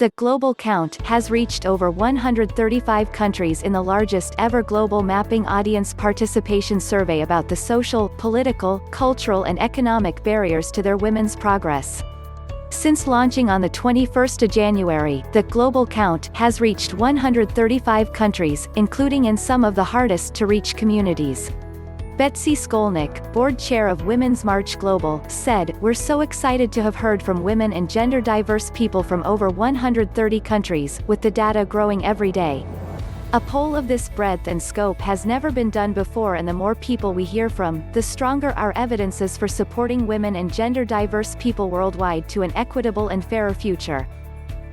The Global Count has reached over 135 countries in the largest ever global mapping audience participation survey about the social, political, cultural and economic barriers to their women's progress. Since launching on the 21st of January, the Global Count has reached 135 countries, including in some of the hardest to reach communities. Betsy Skolnick, board chair of Women's March Global, said, "We're so excited to have heard from women and gender-diverse people from over 130 countries, with the data growing every day. A poll of this breadth and scope has never been done before, and the more people we hear from, the stronger our evidence is for supporting women and gender-diverse people worldwide to an equitable and fairer future."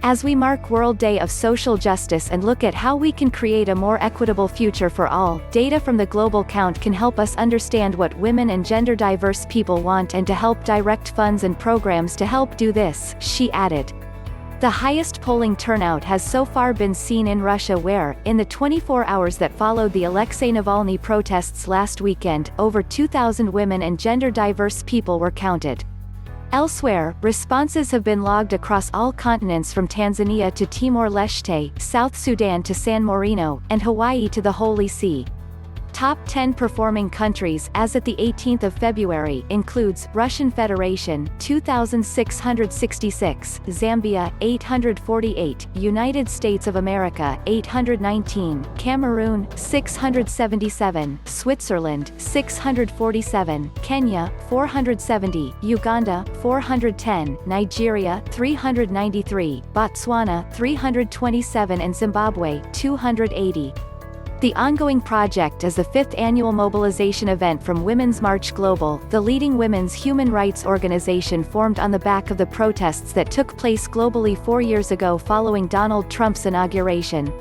As we mark World Day of Social Justice and look at how we can create a more equitable future for all, data from the Global Count can help us understand what women and gender-diverse people want and to help direct funds and programs to help do this, she added. The highest polling turnout has so far been seen in Russia where, in the 24 hours that followed the Alexei Navalny protests last weekend, over 2,000 women and gender-diverse people were counted. Elsewhere, responses have been logged across all continents from Tanzania to Timor-Leste, South Sudan to San Marino, and Hawaii to the Holy See. Top 10 performing countries as at the 18th of February includes Russian Federation 2666, Zambia 848, United States of America 819, Cameroon 677, Switzerland 647, Kenya 470, Uganda 410, Nigeria 393, Botswana 327 and Zimbabwe 280. The ongoing project is the 5th annual mobilization event from Women's March Global, the leading women's human rights organization formed on the back of the protests that took place globally 4 years ago following Donald Trump's inauguration.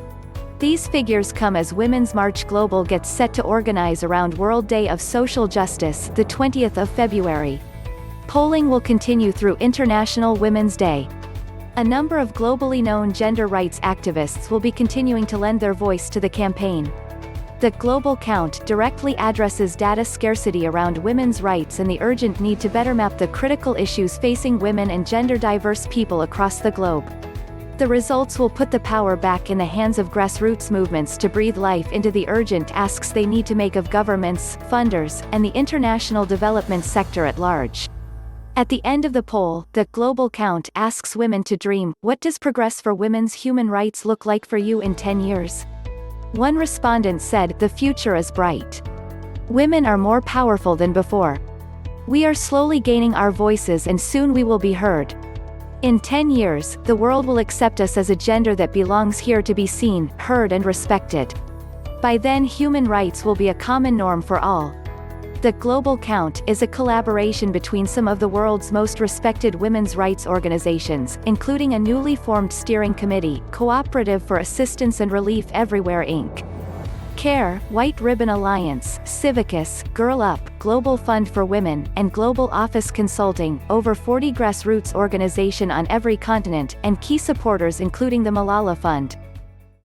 These figures come as Women's March Global gets set to organize around World Day of Social Justice, the 20th of February. Polling will continue through International Women's Day. A number of globally known gender rights activists will be continuing to lend their voice to the campaign. The Global Count directly addresses data scarcity around women's rights and the urgent need to better map the critical issues facing women and gender-diverse people across the globe. The results will put the power back in the hands of grassroots movements to breathe life into the urgent asks they need to make of governments, funders, and the international development sector at large. At the end of the poll, the Global Count asks women to dream, what does progress for women's human rights look like for you in 10 years? One respondent said, the future is bright. Women are more powerful than before. We are slowly gaining our voices and soon we will be heard. In 10 years, the world will accept us as a gender that belongs here to be seen, heard and respected. By then human rights will be a common norm for all. The Global Count is a collaboration between some of the world's most respected women's rights organizations, including a newly formed steering committee, Cooperative for Assistance and Relief Everywhere Inc., CARE, White Ribbon Alliance, Civicus, Girl Up, Global Fund for Women, and Global Office Consulting, over 40 grassroots organizations on every continent, and key supporters including the Malala Fund.